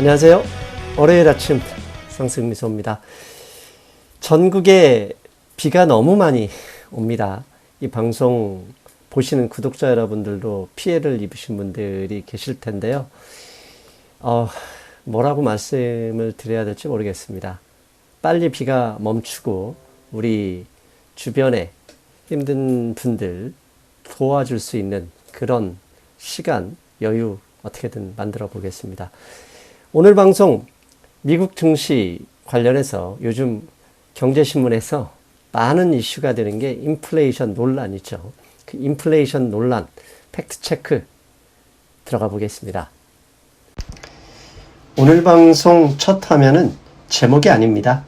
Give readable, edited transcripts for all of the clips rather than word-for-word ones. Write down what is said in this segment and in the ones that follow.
안녕하세요. 월요일 아침 상승미소입니다. 전국에 비가 너무 많이 옵니다. 이 방송 보시는 구독자 여러분들도 피해를 입으신 분들이 계실 텐데요. 뭐라고 말씀을 드려야 될지 모르겠습니다. 빨리 비가 멈추고 우리 주변에 힘든 분들 도와줄 수 있는 그런 시간, 여유 어떻게든 만들어 보겠습니다. 오늘 방송 미국 증시 관련해서 요즘 경제신문에서 많은 이슈가 되는 게 인플레이션 논란이죠. 그 인플레이션 논란 팩트체크 들어가 보겠습니다. 오늘 방송 첫 화면은 제목이 아닙니다.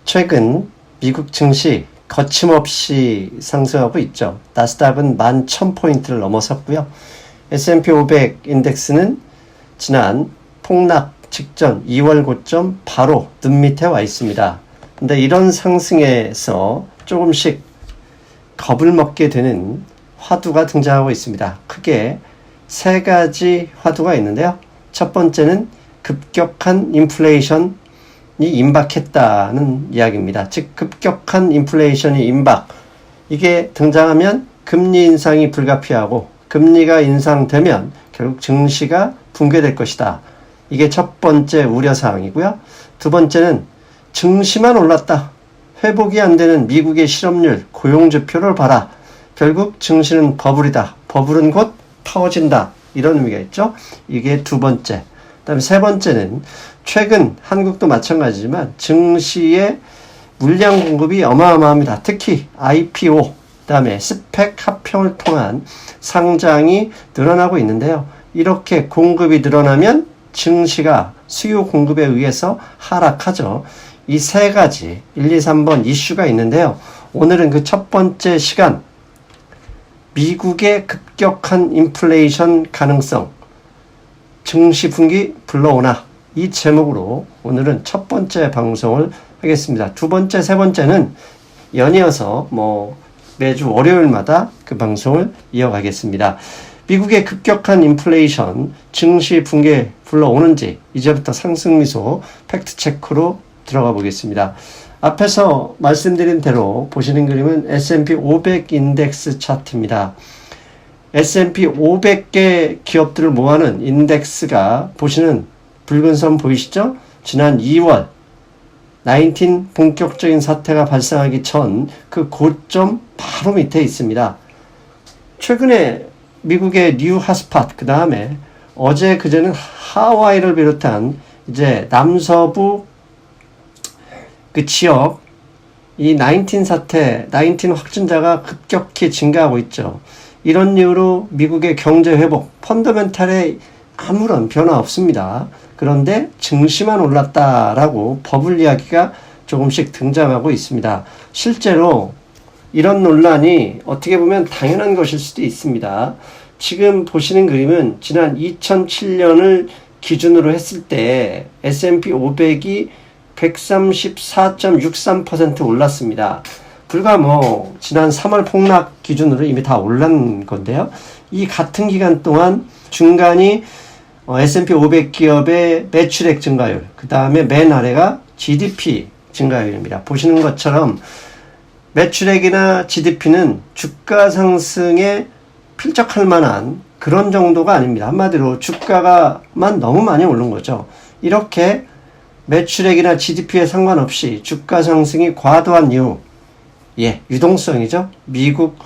최근 미국 증시 거침없이 상승하고 있죠. 나스닥은 11,000포인트를 넘어섰고요. S&P 500 인덱스는 지난 폭락 직전 2월 고점 바로 눈 밑에 와 있습니다. 근데 이런 상승에서 조금씩 겁을 먹게 되는 화두가 등장하고 있습니다. 크게 세 가지 화두가 있는데요. 첫 번째는 급격한 인플레이션이 임박했다는 이야기입니다. 즉 급격한 인플레이션이 임박, 이게 등장하면 금리 인상이 불가피하고 금리가 인상되면 결국 증시가 붕괴될 것이다. 이게 첫 번째 우려사항이고요. 두 번째는 증시만 올랐다. 회복이 안 되는 미국의 실업률, 고용지표를 봐라. 결국 증시는 버블이다. 버블은 곧 터진다. 이런 의미가 있죠. 이게 두 번째. 그 다음에 세 번째는 최근 한국도 마찬가지지만 증시의 물량 공급이 어마어마합니다. 특히 IPO, 그 다음에 스펙 합병을 통한 상장이 늘어나고 있는데요. 이렇게 공급이 늘어나면 증시가 수요 공급에 의해서 하락하죠. 이 세 가지 1, 2, 3번 이슈가 있는데요. 오늘은 그 첫 번째 시간, 미국의 급격한 인플레이션 가능성, 증시 분기 불러오나, 이 제목으로 오늘은 첫 번째 방송을 하겠습니다. 두 번째, 세 번째는 연이어서 매주 월요일마다 그 방송을 이어가겠습니다. 미국의 급격한 인플레이션, 증시 붕괴 불러오는지 이제부터 상승미소 팩트체크로 들어가 보겠습니다. 앞에서 말씀드린 대로 보시는 그림은 S&P 500 인덱스 차트입니다. S&P 500개 기업들을 모아놓은 인덱스가 보시는 붉은 선 보이시죠? 지난 2월 19 본격적인 사태가 발생하기 전 그 고점 바로 밑에 있습니다. 최근에 미국의 뉴 핫스팟, 그 다음에 어제 그제는 하와이를 비롯한 이제 남서부 그 지역, 이 19 사태, 19 확진자가 급격히 증가하고 있죠. 이런 이유로 미국의 경제 회복, 펀더멘탈에 아무런 변화 없습니다. 그런데 증시만 올랐다라고 버블 이야기가 조금씩 등장하고 있습니다. 실제로 이런 논란이 어떻게 보면 당연한 것일 수도 있습니다. 지금 보시는 그림은 지난 2007년을 기준으로 했을 때 S&P 500이 134.63% 올랐습니다. 불과 지난 3월 폭락 기준으로 이미 다 올란 건데요. 이 같은 기간 동안 중간이 S&P 500 기업의 매출액 증가율, 그 다음에 맨 아래가 GDP 증가율입니다. 보시는 것처럼 매출액이나 GDP는 주가 상승에 필적할 만한 그런 정도가 아닙니다. 한마디로 주가가만 너무 많이 오른 거죠. 이렇게 매출액이나 GDP에 상관없이 주가 상승이 과도한 이유, 유동성이죠. 미국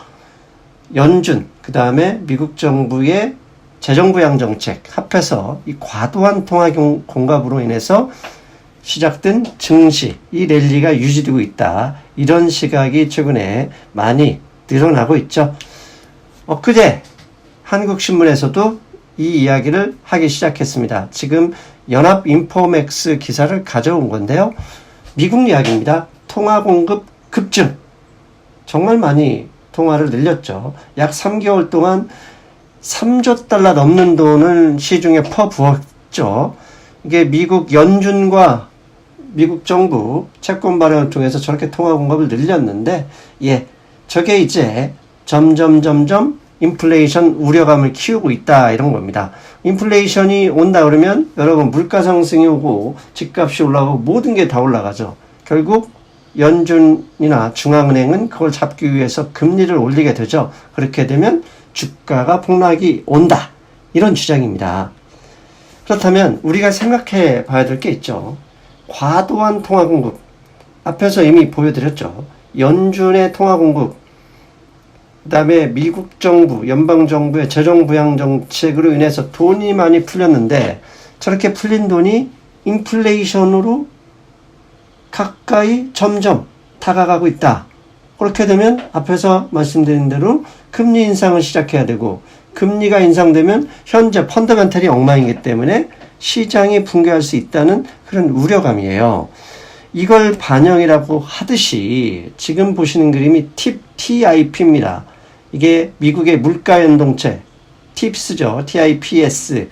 연준, 그 다음에 미국 정부의 재정부양 정책 합해서 이 과도한 통화 공급으로 인해서 시작된 증시, 이 랠리가 유지되고 있다. 이런 시각이 최근에 많이 늘어나고 있죠. 엊그제 한국신문에서도 이 이야기를 하기 시작했습니다. 지금 연합인포맥스 기사를 가져온 건데요. 미국 이야기입니다. 통화 공급 급증. 정말 많이 통화를 늘렸죠. 약 3개월 동안 3조 달러 넘는 돈을 시중에 퍼부었죠. 이게 미국 연준과 미국 정부 채권 발행을 통해서 저렇게 통화 공급을 늘렸는데, 저게 이제 점점 인플레이션 우려감을 키우고 있다 이런 겁니다. 인플레이션이 온다 그러면 여러분 물가 상승이 오고 집값이 올라가고 모든 게 다 올라가죠. 결국 연준이나 중앙은행은 그걸 잡기 위해서 금리를 올리게 되죠. 그렇게 되면 주가가 폭락이 온다. 이런 주장입니다. 그렇다면 우리가 생각해 봐야 될 게 있죠. 과도한 통화 공급. 앞에서 이미 보여드렸죠. 연준의 통화 공급, 그 다음에 미국 정부, 연방정부의 재정부양 정책으로 인해서 돈이 많이 풀렸는데 저렇게 풀린 돈이 인플레이션으로 가까이 점점 다가가고 있다. 그렇게 되면 앞에서 말씀드린 대로 금리 인상을 시작해야 되고 금리가 인상되면 현재 펀더멘털이 엉망이기 때문에 시장이 붕괴할 수 있다는 그런 우려감이에요. 이걸 반영이라고 하듯이 지금 보시는 그림이 TIP입니다. 이게 미국의 물가연동체, TIPS죠. TIPS.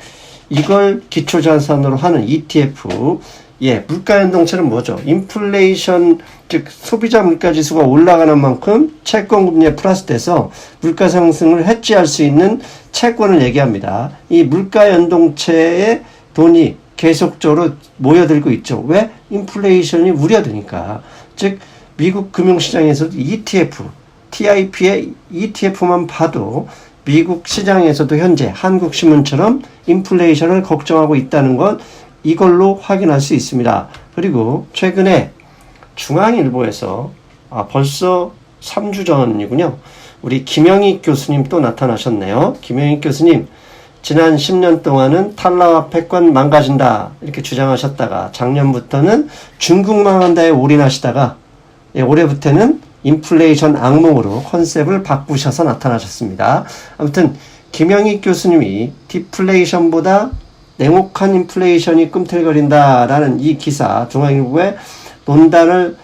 이걸 기초자산으로 하는 ETF. 예, 물가연동체는 뭐죠? 인플레이션, 즉 소비자 물가지수가 올라가는 만큼 채권금리에 플러스돼서 물가 상승을 해지할 수 있는 채권을 얘기합니다. 이 물가연동체의 돈이 계속적으로 모여들고 있죠. 왜? 인플레이션이 우려되니까. 즉 미국 금융시장에서도 ETF, TIP의 ETF만 봐도 미국 시장에서도 현재 한국신문처럼 인플레이션을 걱정하고 있다는 것 이걸로 확인할 수 있습니다. 그리고 최근에 중앙일보에서 벌써 3주 전이군요. 우리 김영익 교수님 또 나타나셨네요. 김영익 교수님 지난 10년 동안은 탈라와 패권 망가진다 이렇게 주장하셨다가 작년부터는 중국 망한다에 올인하시다가 올해부터는 인플레이션 악몽으로 컨셉을 바꾸셔서 나타나셨습니다. 아무튼 김영익 교수님이 디플레이션보다 냉혹한 인플레이션이 꿈틀거린다라는 이 기사 중앙일보에 논단을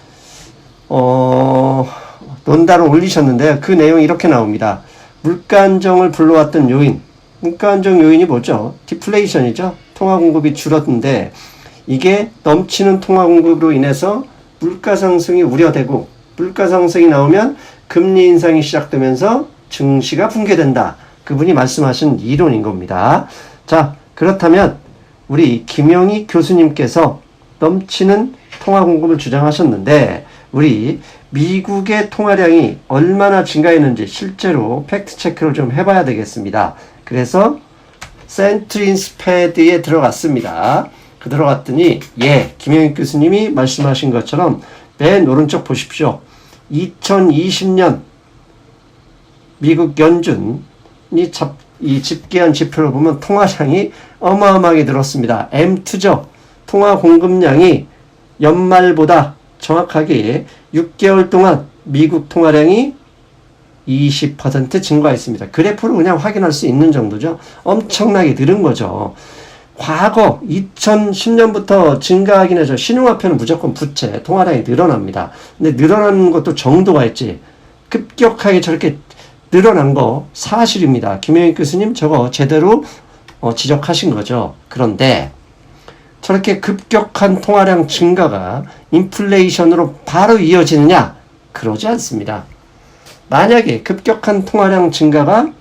올리셨는데요. 그 내용이 이렇게 나옵니다. 물가 안정을 불러왔던 요인, 물가 안정 요인이 뭐죠? 디플레이션이죠. 통화 공급이 줄었는데 이게 넘치는 통화 공급으로 인해서 물가 상승이 우려되고 물가 상승이 나오면 금리 인상이 시작되면서 증시가 붕괴된다. 그분이 말씀하신 이론인 겁니다. 자, 그렇다면 우리 김영희 교수님께서 넘치는 통화 공급을 주장하셨는데 우리 미국의 통화량이 얼마나 증가했는지 실제로 팩트 체크를 좀 해봐야 되겠습니다. 그래서 센트린스패드에 들어갔습니다. 들어갔더니 김영희 교수님이 말씀하신 것처럼 맨 오른쪽 보십시오. 2020년 미국 연준이 이 집계한 지표를 보면 통화량이 어마어마하게 늘었습니다. M2죠. 통화 공급량이 연말보다 정확하게 6개월 동안 미국 통화량이 20% 증가했습니다. 그래프로 그냥 확인할 수 있는 정도죠. 엄청나게 늘은 거죠. 과거 2010년부터 증가하긴 하죠. 신용화폐는 무조건 부채, 통화량이 늘어납니다. 근데 늘어나는 것도 정도가 있지. 급격하게 저렇게 늘어난 거 사실입니다. 김영익 교수님 저거 제대로 지적하신 거죠. 그런데 저렇게 급격한 통화량 증가가 인플레이션으로 바로 이어지느냐? 그러지 않습니다. 만약에 급격한 통화량 증가가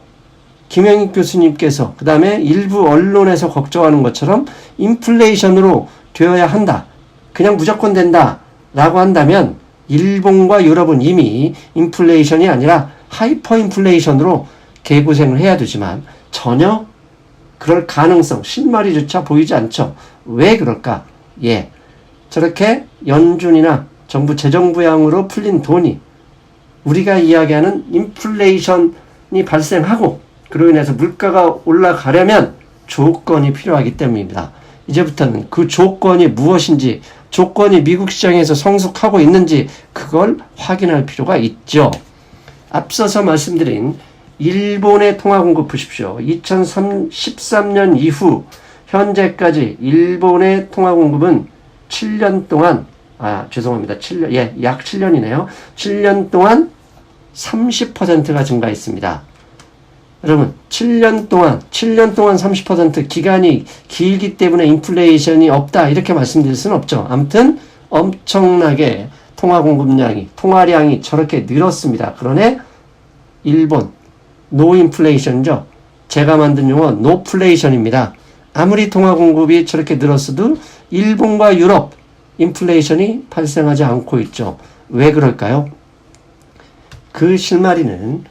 김영익 교수님께서 그 다음에 일부 언론에서 걱정하는 것처럼 인플레이션으로 되어야 한다. 그냥 무조건 된다. 라고 한다면 일본과 유럽은 이미 인플레이션이 아니라 하이퍼 인플레이션으로 개고생을 해야 되지만 전혀 그럴 가능성, 실마리조차 보이지 않죠. 왜 그럴까? 저렇게 연준이나 정부 재정부양으로 풀린 돈이 우리가 이야기하는 인플레이션이 발생하고 그로 인해서 물가가 올라가려면 조건이 필요하기 때문입니다. 이제부터는 그 조건이 무엇인지, 조건이 미국 시장에서 성숙하고 있는지 그걸 확인할 필요가 있죠. 앞서서 말씀드린 일본의 통화 공급 보십시오. 2013년 이후 현재까지 일본의 통화 공급은 7년 동안 죄송합니다. 7년, 약 7년이네요. 7년 동안 30%가 증가했습니다. 여러분, 7년 동안 30% 기간이 길기 때문에 인플레이션이 없다. 이렇게 말씀드릴 수는 없죠. 아무튼 엄청나게 통화 공급량이, 통화량이 저렇게 늘었습니다. 그러네 일본, 노 인플레이션이죠. 제가 만든 용어 노플레이션입니다. 아무리 통화 공급이 저렇게 늘었어도 일본과 유럽 인플레이션이 발생하지 않고 있죠. 왜 그럴까요? 그 실마리는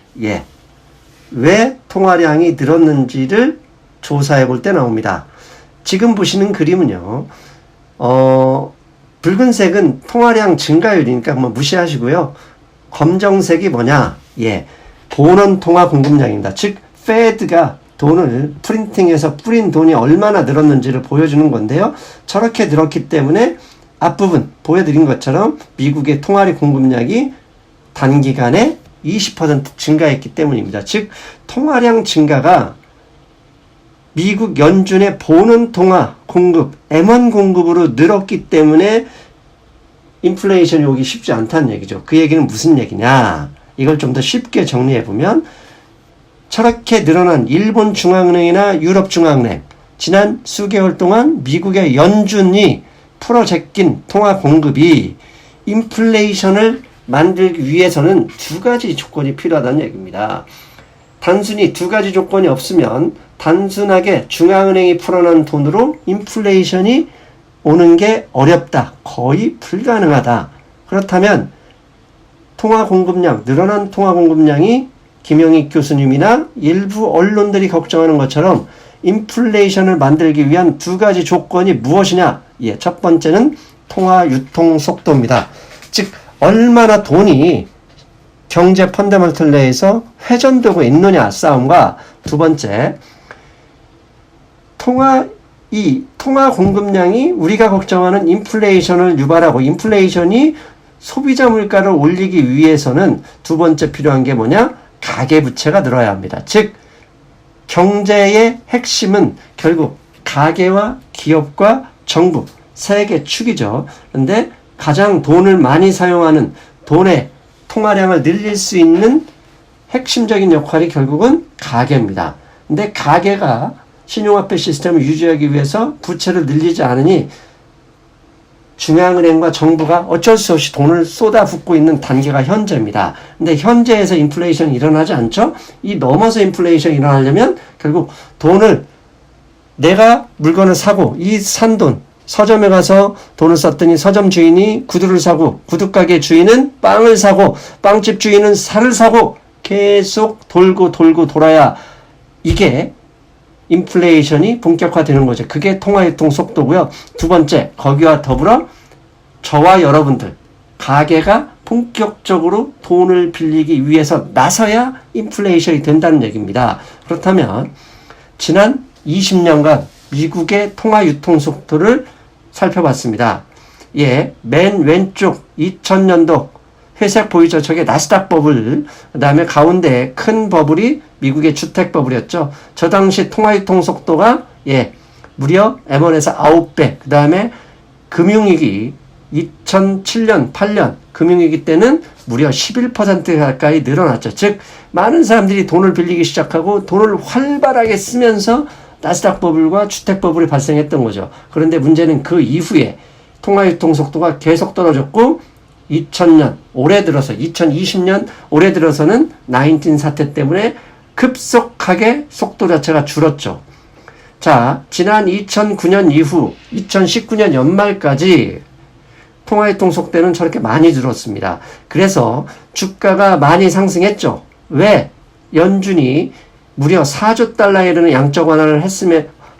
왜 통화량이 늘었는지를 조사해 볼 때 나옵니다. 지금 보시는 그림은요. 붉은색은 통화량 증가율이니까 뭐 무시하시고요. 검정색이 뭐냐? 본원 통화 공급량입니다. 즉 페드가 돈을 프린팅해서 뿌린 돈이 얼마나 늘었는지를 보여주는 건데요. 저렇게 늘었기 때문에 앞부분 보여드린 것처럼 미국의 통화리 공급량이 단기간에 20% 증가했기 때문입니다. 즉 통화량 증가가 미국 연준의 보는 통화 공급, M1 공급으로 늘었기 때문에 인플레이션이 오기 쉽지 않다는 얘기죠. 그 얘기는 무슨 얘기냐? 이걸 좀 더 쉽게 정리해보면 저렇게 늘어난 일본 중앙은행이나 유럽 중앙은행, 지난 수개월 동안 미국의 연준이 풀어제낀 통화 공급이 인플레이션을 만들기 위해서는 두 가지 조건이 필요하다는 얘기입니다. 단순히 두 가지 조건이 없으면 단순하게 중앙은행이 풀어놓은 돈으로 인플레이션이 오는 게 어렵다. 거의 불가능하다. 그렇다면 통화 공급량, 늘어난 통화 공급량이 김영익 교수님이나 일부 언론들이 걱정하는 것처럼 인플레이션을 만들기 위한 두 가지 조건이 무엇이냐? 첫 번째는 통화 유통 속도입니다. 즉 얼마나 돈이 경제 펀더멘털 내에서 회전되고 있느냐 싸움과 두 번째 통화 공급량이 우리가 걱정하는 인플레이션을 유발하고 인플레이션이 소비자 물가를 올리기 위해서는 두 번째 필요한 게 뭐냐? 가계부채가 늘어야 합니다. 즉 경제의 핵심은 결국 가계와 기업과 정부 세 개 축이죠. 그런데 가장 돈을 많이 사용하는 돈의 통화량을 늘릴 수 있는 핵심적인 역할이 결국은 가계입니다. 근데 가계가 신용화폐 시스템을 유지하기 위해서 부채를 늘리지 않으니 중앙은행과 정부가 어쩔 수 없이 돈을 쏟아붓고 있는 단계가 현재입니다. 근데 현재에서 인플레이션이 일어나지 않죠? 이 넘어서 인플레이션이 일어나려면 결국 돈을 내가 물건을 사고 이 산 돈 서점에 가서 돈을 썼더니 서점 주인이 구두를 사고 구두가게 주인은 빵을 사고 빵집 주인은 살을 사고 계속 돌고 돌아야 이게 인플레이션이 본격화되는 거죠. 그게 통화유통 속도고요. 두 번째, 거기와 더불어 저와 여러분들, 가계가 본격적으로 돈을 빌리기 위해서 나서야 인플레이션이 된다는 얘기입니다. 그렇다면 지난 20년간 미국의 통화유통 속도를 살펴봤습니다. 맨 왼쪽 2000년도 회색 보이죠? 저게 나스닥 버블, 그 다음에 가운데 큰 버블이 미국의 주택 버블이었죠. 저 당시 통화유통 속도가 무려 M1에서 9배, 그 다음에 금융위기 2007년 8년 금융위기 때는 무려 11% 가까이 늘어났죠. 즉 많은 사람들이 돈을 빌리기 시작하고 돈을 활발하게 쓰면서 나스닥 버블과 주택 버블이 발생했던 거죠. 그런데 문제는 그 이후에 통화유통 속도가 계속 떨어졌고 2000년 올해 들어서 2020년 올해 들어서는 19 사태 때문에 급속하게 속도 자체가 줄었죠. 자, 지난 2009년 이후 2019년 연말까지 통화유통 속도는 저렇게 많이 줄었습니다. 그래서 주가가 많이 상승했죠. 왜? 연준이 무려 4조 달러에 이르는 양적 완화를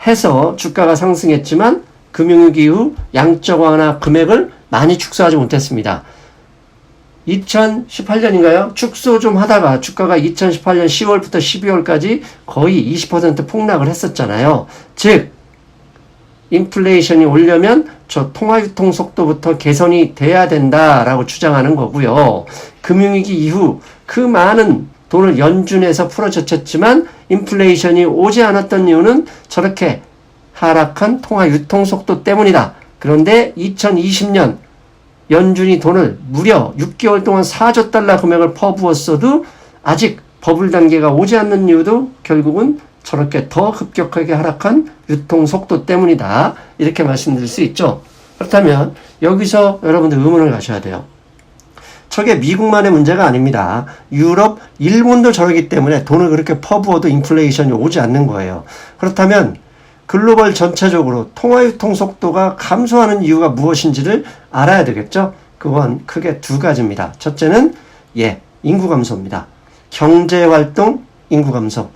해서 주가가 상승했지만 금융위기 이후 양적 완화 금액을 많이 축소하지 못했습니다. 2018년인가요? 축소 좀 하다가 주가가 2018년 10월부터 12월까지 거의 20% 폭락을 했었잖아요. 즉 인플레이션이 오려면 저 통화유통 속도부터 개선이 돼야 된다라고 주장하는 거고요. 금융위기 이후 그 많은 돈을 연준에서 풀어젖혔지만 인플레이션이 오지 않았던 이유는 저렇게 하락한 통화유통 속도 때문이다. 그런데 2020년 연준이 돈을 무려 6개월 동안 4조 달러 금액을 퍼부었어도 아직 버블 단계가 오지 않는 이유도 결국은 저렇게 더 급격하게 하락한 유통 속도 때문이다. 이렇게 말씀드릴 수 있죠. 그렇다면 여기서 여러분들 의문을 가셔야 돼요. 저게 미국만의 문제가 아닙니다. 유럽, 일본도 저러기 때문에 돈을 그렇게 퍼부어도 인플레이션이 오지 않는 거예요. 그렇다면 글로벌 전체적으로 통화유통 속도가 감소하는 이유가 무엇인지를 알아야 되겠죠? 그건 크게 두 가지입니다. 첫째는 인구 감소입니다. 경제활동, 인구 감소.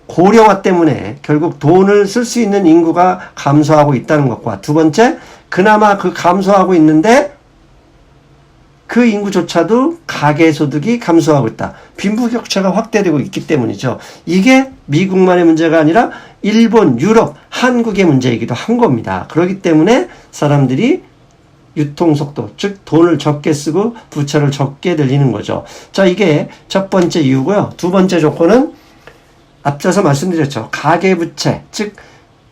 고령화 때문에 결국 돈을 쓸 수 있는 인구가 감소하고 있다는 것과 두 번째, 그나마 그 감소하고 있는데 그 인구조차도 가계소득이 감소하고 있다. 빈부격차가 확대되고 있기 때문이죠. 이게 미국만의 문제가 아니라 일본, 유럽, 한국의 문제이기도 한 겁니다. 그렇기 때문에 사람들이 유통속도, 즉 돈을 적게 쓰고 부채를 적게 들리는 거죠. 자, 이게 첫 번째 이유고요. 두 번째 조건은 앞서서 말씀드렸죠. 가계부채, 즉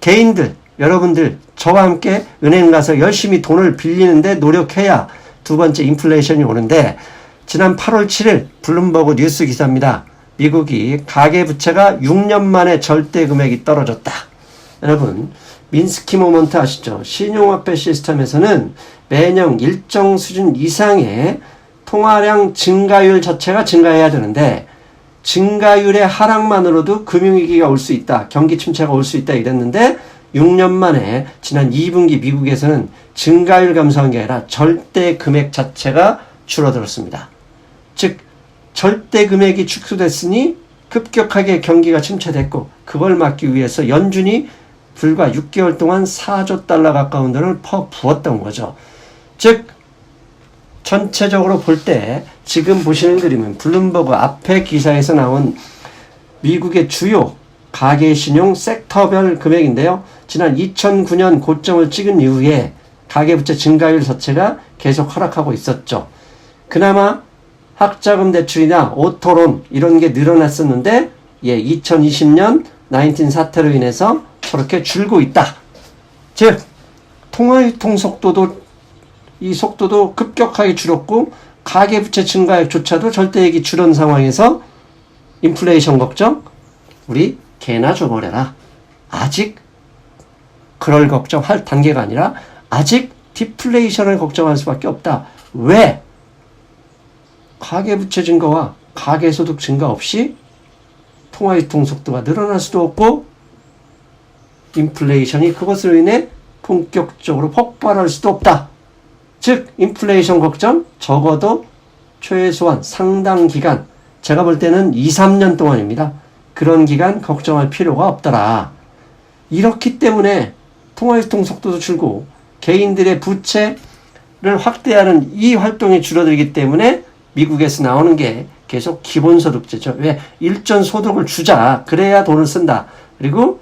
개인들, 여러분들 저와 함께 은행 가서 열심히 돈을 빌리는데 노력해야 두 번째 인플레이션이 오는데, 지난 8월 7일 블룸버그 뉴스 기사입니다. 미국이 가계부채가 6년 만에 절대 금액이 떨어졌다. 여러분, 민스키 모먼트 아시죠? 신용화폐 시스템에서는 매년 일정 수준 이상의 통화량 증가율 자체가 증가해야 되는데, 증가율의 하락만으로도 금융위기가 올 수 있다, 경기 침체가 올 수 있다 이랬는데, 6년 만에 지난 2분기 미국에서는 증가율 감소한 게 아니라 절대 금액 자체가 줄어들었습니다. 즉 절대 금액이 축소됐으니 급격하게 경기가 침체됐고, 그걸 막기 위해서 연준이 불과 6개월 동안 4조 달러 가까운 돈을 퍼부었던 거죠. 즉 전체적으로 볼 때 지금 보시는 그림은 블룸버그 앞에 기사에서 나온 미국의 주요 가계신용 섹터별 금액인데요. 지난 2009년 고점을 찍은 이후에 가계부채 증가율 자체가 계속 하락하고 있었죠. 그나마 학자금 대출이나 오토론 이런 게 늘어났었는데 2020년 19 사태로 인해서 저렇게 줄고 있다. 즉 통화유통 속도도 이 속도도 급격하게 줄었고 가계부채 증가액조차도 절대액이 줄은 상황에서 인플레이션 걱정? 우리 개나 줘버려라. 아직 그럴 걱정할 단계가 아니라 아직 디플레이션을 걱정할 수밖에 없다. 왜? 가계부채 증가와 가계소득 증가 없이 통화유통 속도가 늘어날 수도 없고 인플레이션이 그것으로 인해 본격적으로 폭발할 수도 없다. 즉 인플레이션 걱정 적어도 최소한 상당 기간, 제가 볼 때는 2, 3년 동안입니다. 그런 기간 걱정할 필요가 없더라. 이렇기 때문에 통화유통 속도도 줄고 개인들의 부채를 확대하는 이 활동이 줄어들기 때문에 미국에서 나오는 게 계속 기본소득제죠. 왜? 일전 소득을 주자. 그래야 돈을 쓴다. 그리고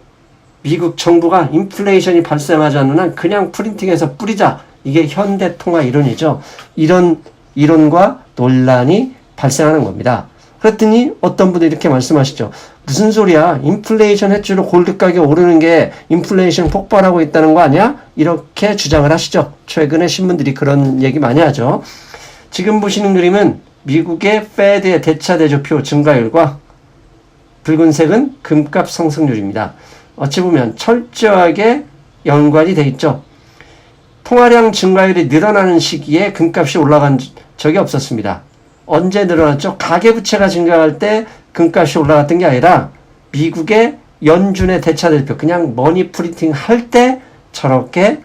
미국 정부가 인플레이션이 발생하지 않는 한 그냥 프린팅해서 뿌리자. 이게 현대 통화 이론이죠. 이런 이론과 논란이 발생하는 겁니다. 그랬더니 어떤 분들이 이렇게 말씀하시죠. 무슨 소리야? 인플레이션 해치로 골드 가격 오르는 게 인플레이션 폭발하고 있다는 거 아니야? 이렇게 주장을 하시죠. 최근에 신문들이 그런 얘기 많이 하죠. 지금 보시는 그림은 미국의 페드의 대차대조표 증가율과 붉은색은 금값 상승률입니다. 어찌 보면 철저하게 연관이 돼 있죠. 통화량 증가율이 늘어나는 시기에 금값이 올라간 적이 없었습니다. 언제 늘어났죠? 가계부채가 증가할 때 금값이 올라갔던 게 아니라 미국의 연준의 대차대표, 그냥 머니 프린팅 할 때 저렇게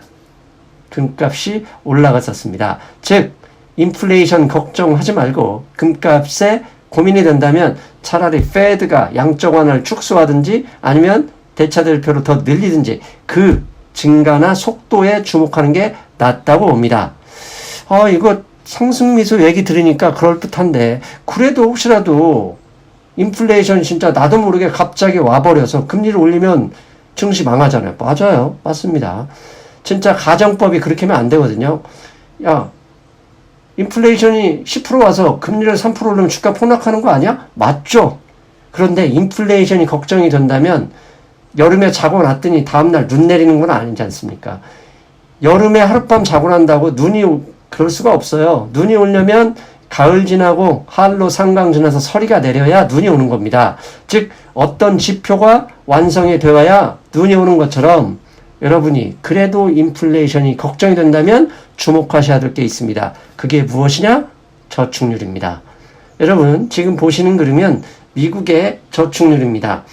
금값이 올라갔었습니다. 즉 인플레이션 걱정하지 말고 금값에 고민이 된다면 차라리 페드가 양적 완화를 축소하든지 아니면 대차대표로 더 늘리든지 그 증가나 속도에 주목하는 게 낫다고 봅니다. 이거 상승미수 얘기 들으니까 그럴듯한데, 그래도 혹시라도 인플레이션 진짜 나도 모르게 갑자기 와버려서 금리를 올리면 증시 망하잖아요. 맞아요. 맞습니다. 진짜 가정법이 그렇게 하면 안 되거든요. 야, 인플레이션이 10% 와서 금리를 3% 올리면 주가 폭락하는 거 아니야? 맞죠. 그런데 인플레이션이 걱정이 된다면 여름에 자고 났더니 다음날 눈 내리는 건 아니지 않습니까? 여름에 하룻밤 자고 난다고 눈이 그럴 수가 없어요. 눈이 오려면 가을 지나고 한로 상강 지나서 서리가 내려야 눈이 오는 겁니다. 즉 어떤 지표가 완성이 되어야 눈이 오는 것처럼 여러분이 그래도 인플레이션이 걱정이 된다면 주목하셔야 될 게 있습니다. 그게 무엇이냐? 저축률입니다. 여러분 지금 보시는 그림은 미국의 저축률입니다.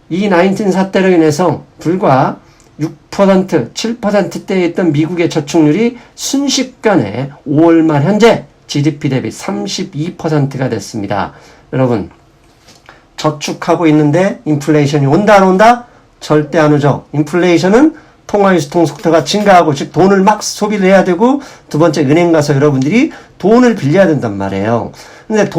이 19 사태로 인해서 불과 6%, 7%대에 있던 미국의 저축률이 순식간에 5월 말 현재 GDP 대비 32%가 됐습니다. 여러분 저축하고 있는데 인플레이션이 온다 안 온다? 절대 안 오죠. 인플레이션은 통화유통 속도가 증가하고 즉 돈을 막 소비를 해야 되고 두 번째 은행 가서 여러분들이 돈을 빌려야 된단 말이에요. 근데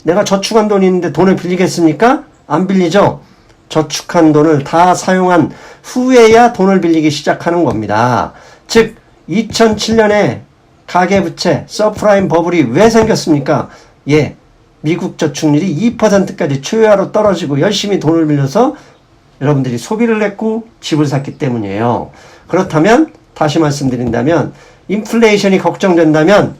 내가 저축한 돈이 있는데 돈을 빌리겠습니까? 안 빌리죠. 저축한 돈을 다 사용한 후에야 돈을 빌리기 시작하는 겁니다. 즉 2007년에 가계부채 서프라임 버블이 왜 생겼습니까? 미국 저축률이 2%까지 초유화로 떨어지고 열심히 돈을 빌려서 여러분들이 소비를 했고 집을 샀기 때문이에요. 그렇다면 다시 말씀드린다면 인플레이션이 걱정된다면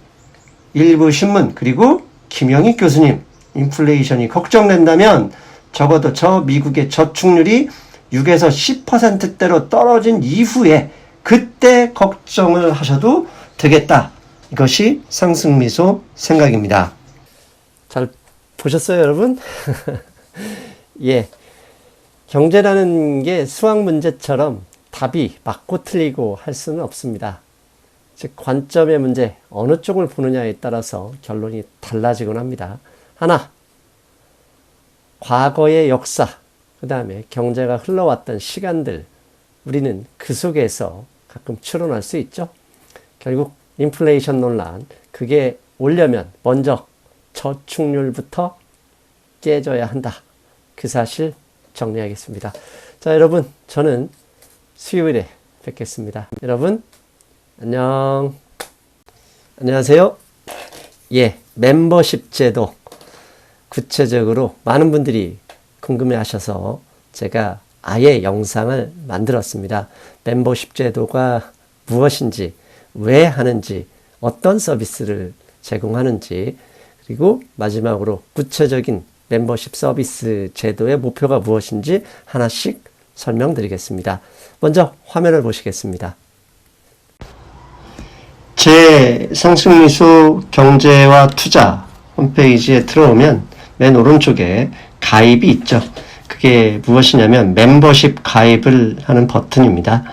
일부 신문 그리고 김영익 교수님 인플레이션이 걱정된다면 적어도 저 미국의 저축률이 6에서 10%대로 떨어진 이후에 그때 걱정을 하셔도 되겠다. 이것이 상승미소 생각입니다. 잘 보셨어요, 여러분? 경제라는 게 수학 문제처럼 답이 맞고 틀리고 할 수는 없습니다. 즉 관점의 문제, 어느 쪽을 보느냐에 따라서 결론이 달라지곤 합니다. 하나, 과거의 역사, 그 다음에 경제가 흘러왔던 시간들, 우리는 그 속에서 가끔 추론할 수 있죠. 결국 인플레이션 논란, 그게 오려면 먼저 저축률부터 깨져야 한다. 그 사실 정리하겠습니다. 자, 여러분, 저는 수요일에 뵙겠습니다. 여러분, 안녕. 안녕하세요. 멤버십 제도. 구체적으로 많은 분들이 궁금해 하셔서 제가 아예 영상을 만들었습니다. 멤버십 제도가 무엇인지, 왜 하는지, 어떤 서비스를 제공하는지, 그리고 마지막으로 구체적인 멤버십 서비스 제도의 목표가 무엇인지 하나씩 설명드리겠습니다. 먼저 화면을 보시겠습니다. 제 상승미소 경제와 투자 홈페이지에 들어오면 맨 오른쪽에 가입이 있죠. 그게 무엇이냐면 멤버십 가입을 하는 버튼입니다.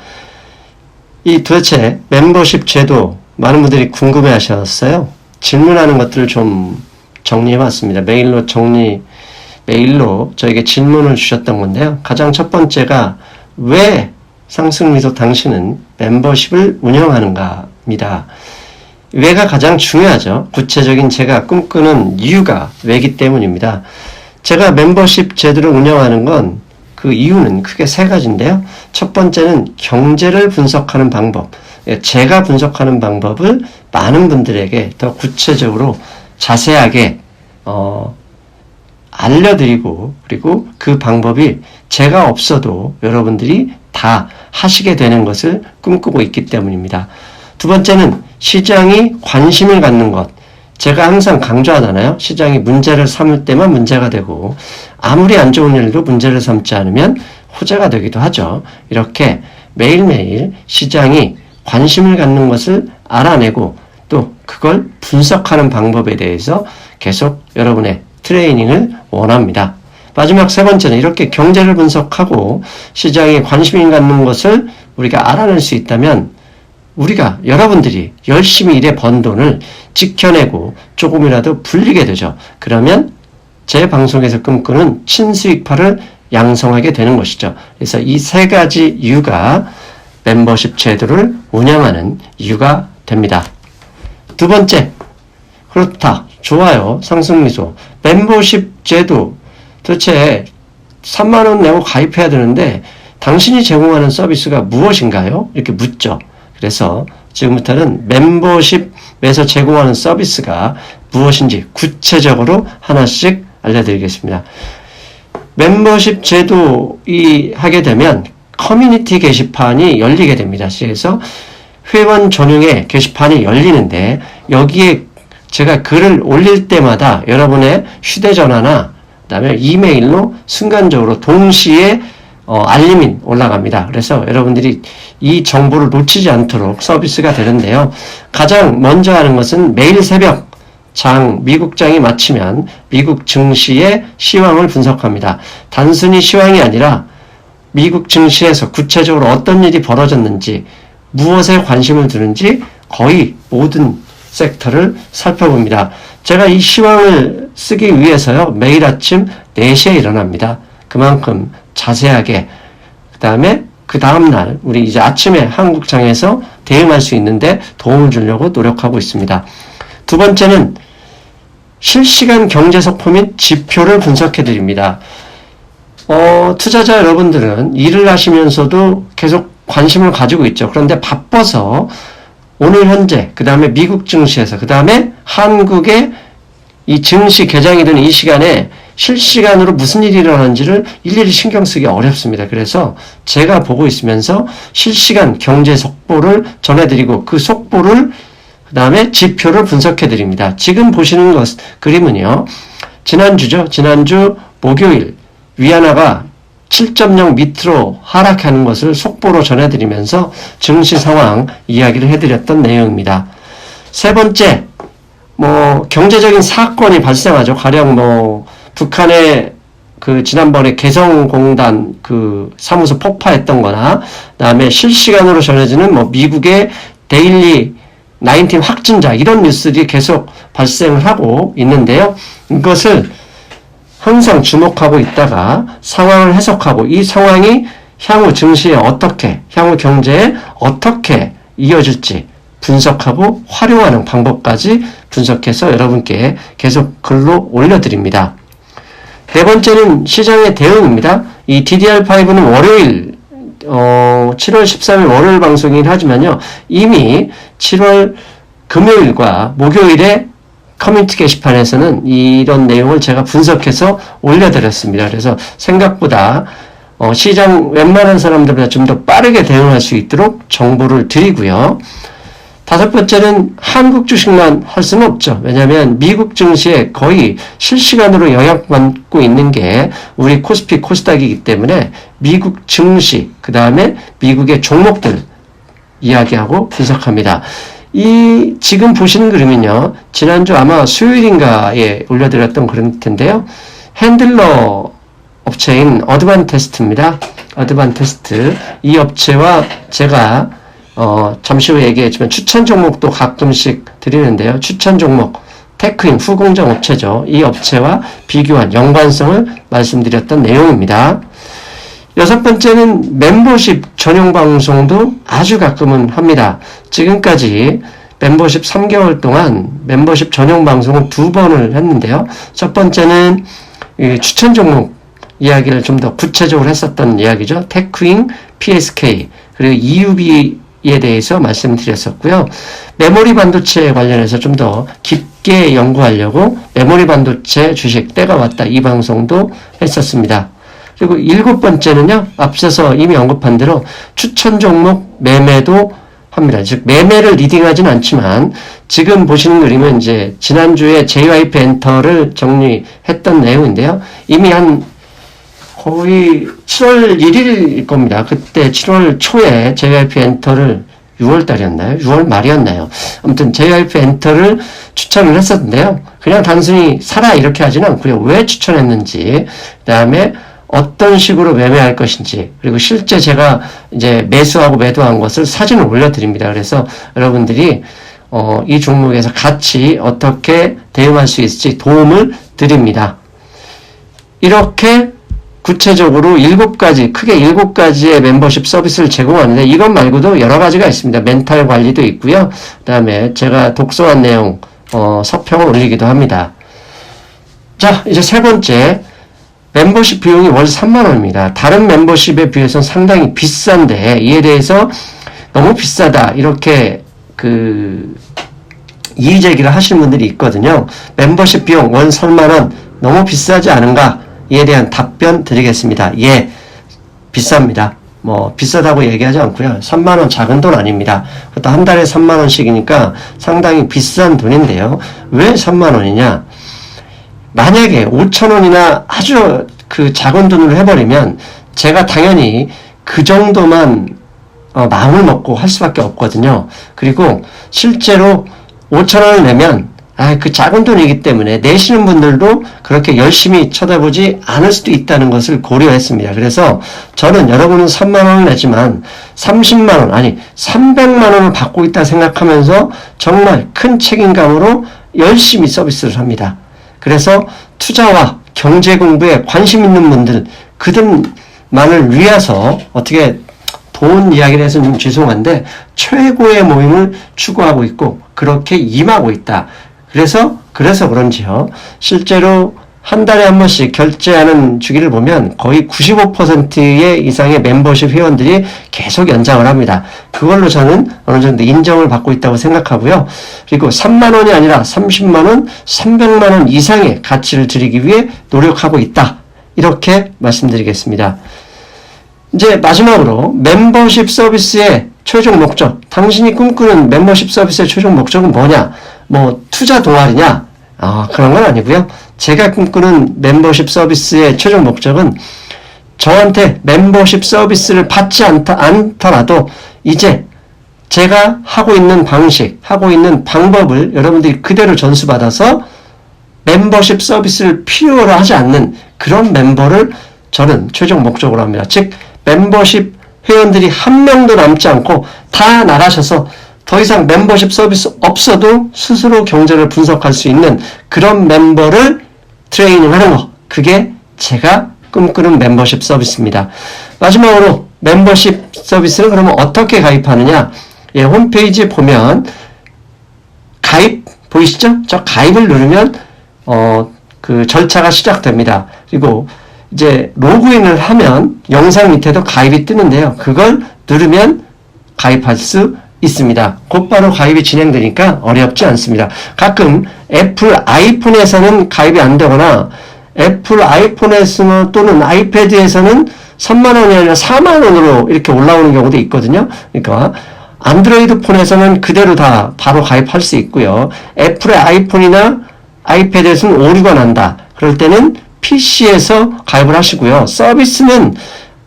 이 도대체 멤버십 제도 많은 분들이 궁금해 하셨어요. 질문하는 것들을 좀 정리해 봤습니다. 메일로 저에게 질문을 주셨던 건데요. 가장 첫 번째가 왜 상승미소 당신은 멤버십을 운영하는가입니다. 왜가 가장 중요하죠. 구체적인 제가 꿈꾸는 이유가 왜기 때문입니다. 제가 멤버십 제도를 운영하는 건 그 이유는 크게 세 가지인데요. 첫 번째는 경제를 분석하는 방법. 제가 분석하는 방법을 많은 분들에게 더 구체적으로 자세하게 알려드리고 그리고 그 방법이 제가 없어도 여러분들이 다 하시게 되는 것을 꿈꾸고 있기 때문입니다. 두 번째는 시장이 관심을 갖는 것. 제가 항상 강조하잖아요. 시장이 문제를 삼을 때만 문제가 되고 아무리 안 좋은 일도 문제를 삼지 않으면 호재가 되기도 하죠. 이렇게 매일매일 시장이 관심을 갖는 것을 알아내고 또 그걸 분석하는 방법에 대해서 계속 여러분의 트레이닝을 원합니다. 마지막 세 번째는 이렇게 경제를 분석하고 시장에 관심을 갖는 것을 우리가 알아낼 수 있다면 우리가 여러분들이 열심히 일해 번 돈을 지켜내고 조금이라도 불리게 되죠. 그러면 제 방송에서 꿈꾸는 친수익파를 양성하게 되는 것이죠. 그래서 이 세 가지 이유가 멤버십 제도를 운영하는 이유가 됩니다. 두 번째, 그렇다. 좋아요. 상승미소. 멤버십 제도. 도대체 3만원 내고 가입해야 되는데 당신이 제공하는 서비스가 무엇인가요? 이렇게 묻죠. 그래서 지금부터는 멤버십에서 제공하는 서비스가 무엇인지 구체적으로 하나씩 알려드리겠습니다. 멤버십 제도 하게 되면 커뮤니티 게시판이 열리게 됩니다. 그래서 회원 전용의 게시판이 열리는데 여기에 제가 글을 올릴 때마다 여러분의 휴대전화나 그다음에 이메일로 순간적으로 동시에 알림이 올라갑니다. 그래서 여러분들이 이 정보를 놓치지 않도록 서비스가 되는데요. 가장 먼저 하는 것은 매일 새벽 미국장이 마치면 미국 증시의 시황을 분석합니다. 단순히 시황이 아니라 미국 증시에서 구체적으로 어떤 일이 벌어졌는지, 무엇에 관심을 두는지 거의 모든 섹터를 살펴봅니다. 제가 이 시황을 쓰기 위해서요, 매일 아침 4시에 일어납니다. 그만큼 자세하게, 그 다음날, 우리 이제 아침에 한국장에서 대응할 수 있는데 도움을 주려고 노력하고 있습니다. 두 번째는 실시간 경제 속보 및 지표를 분석해 드립니다. 투자자 여러분들은 일을 하시면서도 계속 관심을 가지고 있죠. 그런데 바빠서 오늘 현재, 그 다음에 미국 증시에서, 그 다음에 한국의 이 증시 개장이 되는 이 시간에 실시간으로 무슨 일이 일어나는지를 일일이 신경 쓰기 어렵습니다. 그래서 제가 보고 있으면서 실시간 경제 속보를 전해드리고 그 속보를 그 다음에 지표를 분석해 드립니다. 지금 보시는 그림은요, 지난주 목요일 위안화가 7.0 밑으로 하락하는 것을 속보로 전해드리면서 증시 상황 이야기를 해드렸던 내용입니다. 세 번째, 경제적인 사건이 발생하죠. 가령 북한의 지난번에 개성공단 사무소 폭파했던 거나, 그다음에 실시간으로 전해지는 미국의 데일리 19 확진자, 이런 뉴스들이 계속 발생을 하고 있는데요. 이것을 항상 주목하고 있다가 상황을 해석하고 이 상황이 향후 증시에 향후 경제에 어떻게 이어질지 분석하고 활용하는 방법까지 분석해서 여러분께 계속 글로 올려드립니다. 네 번째는 시장의 대응입니다. 이 DDR5는 월요일, 7월 13일 월요일 방송이긴 하지만요, 이미 7월 금요일과 목요일에 커뮤니티 게시판에서는 이런 내용을 제가 분석해서 올려드렸습니다. 그래서 생각보다 시장 웬만한 사람들보다 좀 더 빠르게 대응할 수 있도록 정보를 드리고요. 다섯 번째는 한국 주식만 할 수는 없죠. 왜냐하면 미국 증시에 거의 실시간으로 영향받고 있는 게 우리 코스피, 코스닥이기 때문에 미국 증시, 그 다음에 미국의 종목들 이야기하고 분석합니다. 지금 보시는 그림은요, 지난주 아마 수요일인가에 올려드렸던 그림일 텐데요. 핸들러 업체인 어드반테스트입니다. 어드반테스트. 이 업체와 제가, 잠시 후에 얘기했지만 추천 종목도 가끔씩 드리는데요. 추천 종목, 테크인 후공정 업체죠. 이 업체와 비교한 연관성을 말씀드렸던 내용입니다. 여섯 번째는 멤버십 전용 방송도 아주 가끔은 합니다. 지금까지 멤버십 3개월 동안 멤버십 전용 방송을 2번을 했는데요. 첫 번째는 추천 종목 이야기를 좀 더 구체적으로 했었던 이야기죠. 테크인, PSK, 그리고 EUB에 대해서 말씀드렸었고요. 메모리 반도체 관련해서 좀 더 깊게 연구하려고 메모리 반도체 주식 때가 왔다, 이 방송도 했었습니다. 그리고 일곱 번째는요, 앞서서 이미 언급한 대로 추천 종목 매매도 합니다. 즉, 매매를 리딩하진 않지만, 지금 보시는 그림은 이제 지난주에 JYP 엔터를 정리했던 내용인데요. 이미 거의 7월 1일일 겁니다. 그때 7월 초에 JYP 엔터를 6월 달이었나요? 6월 말이었나요? 아무튼 JYP 엔터를 추천을 했었는데요. 그냥 단순히 사라 이렇게 하지는 않고요. 왜 추천했는지, 그 다음에 어떤 식으로 매매할 것인지, 그리고 실제 제가 이제 매수하고 매도한 것을 사진을 올려드립니다. 그래서 여러분들이 이 종목에서 같이 어떻게 대응할 수 있을지 도움을 드립니다. 이렇게 구체적으로 크게 7가지의 멤버십 서비스를 제공하는데, 이것 말고도 여러 가지가 있습니다. 멘탈 관리도 있고요. 그 다음에 제가 독서한 내용, 서평을 올리기도 합니다. 자, 이제 세 번째. 멤버십 비용이 월 3만원입니다. 다른 멤버십에 비해서는 상당히 비싼데, 이에 대해서 너무 비싸다, 이렇게 이의제기를 하시는 분들이 있거든요. 멤버십 비용 월 3만원 너무 비싸지 않은가? 이에 대한 답변 드리겠습니다. 예, 비쌉니다. 비싸다고 얘기하지 않고요. 3만원 작은 돈 아닙니다. 그것도 한 달에 3만원씩이니까 상당히 비싼 돈인데요. 왜 3만원이냐? 만약에 5천원이나 아주 작은 돈으로 해버리면 제가 당연히 그 정도만 마음을 먹고 할 수밖에 없거든요. 그리고 실제로 5,000원을 내면 그 작은 돈이기 때문에 내시는 분들도 그렇게 열심히 쳐다보지 않을 수도 있다는 것을 고려했습니다. 그래서 저는 여러분은 3만원을 내지만 30만원 아니 300만원을 받고 있다 생각하면서 정말 큰 책임감으로 열심히 서비스를 합니다. 그래서 투자와 경제 공부에 관심 있는 분들, 그들만을 위해서 어떻게 돈 이야기를 해서 좀 죄송한데 최고의 모임을 추구하고 있고 그렇게 임하고 있다. 그래서 그런지요. 실제로 한 달에 한 번씩 결제하는 주기를 보면 거의 95%의 이상의 멤버십 회원들이 계속 연장을 합니다. 그걸로 저는 어느 정도 인정을 받고 있다고 생각하고요. 그리고 3만 원이 아니라 30만 원, 300만 원 이상의 가치를 드리기 위해 노력하고 있다. 이렇게 말씀드리겠습니다. 이제 마지막으로 멤버십 서비스의 최종 목적, 당신이 꿈꾸는 멤버십 서비스의 최종 목적은 뭐냐? 투자 동아리냐? 그런 건 아니고요. 제가 꿈꾸는 멤버십 서비스의 최종 목적은 저한테 멤버십 서비스를 받지 않더라도 이제 제가 하고 있는 방식, 하고 있는 방법을 여러분들이 그대로 전수받아서 멤버십 서비스를 필요로 하지 않는 그런 멤버를 저는 최종 목적으로 합니다. 즉 멤버십 회원들이 한 명도 남지 않고 다 나가셔서 더 이상 멤버십 서비스 없어도 스스로 경제를 분석할 수 있는 그런 멤버를 트레이닝하는 거, 그게 제가 꿈꾸는 멤버십 서비스입니다. 마지막으로 멤버십 서비스는 그러면 어떻게 가입하느냐? 홈페이지에 보면 가입 보이시죠? 저 가입을 누르면 그 절차가 시작됩니다. 그리고 이제 로그인을 하면 영상 밑에도 가입이 뜨는데요. 그걸 누르면 가입할 수 있습니다. 곧바로 가입이 진행되니까 어렵지 않습니다. 가끔 애플 아이폰에서는 가입이 안 되거나 애플 아이폰에서 또는 아이패드에서는 3만원이 아니라 4만원으로 이렇게 올라오는 경우도 있거든요. 그러니까 안드로이드 폰에서는 그대로 다 바로 가입할 수 있고요. 애플의 아이폰이나 아이패드에서는 오류가 난다. 그럴 때는 PC에서 가입을 하시고요. 서비스는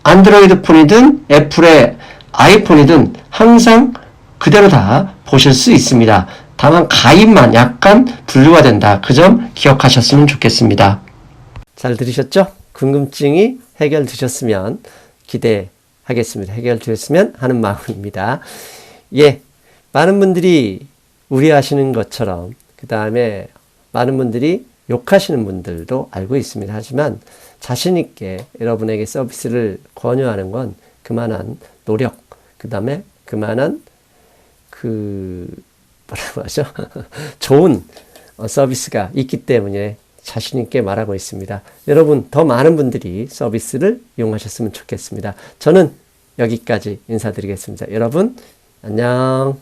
안드로이드 폰이든 애플의 아이폰이든 항상 그대로 다 보실 수 있습니다. 다만 가입만 약간 분류가 된다. 그 점 기억하셨으면 좋겠습니다. 잘 들으셨죠? 궁금증이 해결되셨으면 기대하겠습니다. 해결되었으면 하는 마음입니다. 많은 분들이 우려하시는 것처럼 그 다음에 많은 분들이 욕하시는 분들도 알고 있습니다. 하지만 자신 있게 여러분에게 서비스를 권유하는 건 그만한 노력, 그 다음에 그만한 뭐라고 하죠? 좋은 서비스가 있기 때문에 자신 있게 말하고 있습니다. 여러분, 더 많은 분들이 서비스를 이용하셨으면 좋겠습니다. 저는 여기까지 인사드리겠습니다. 여러분, 안녕.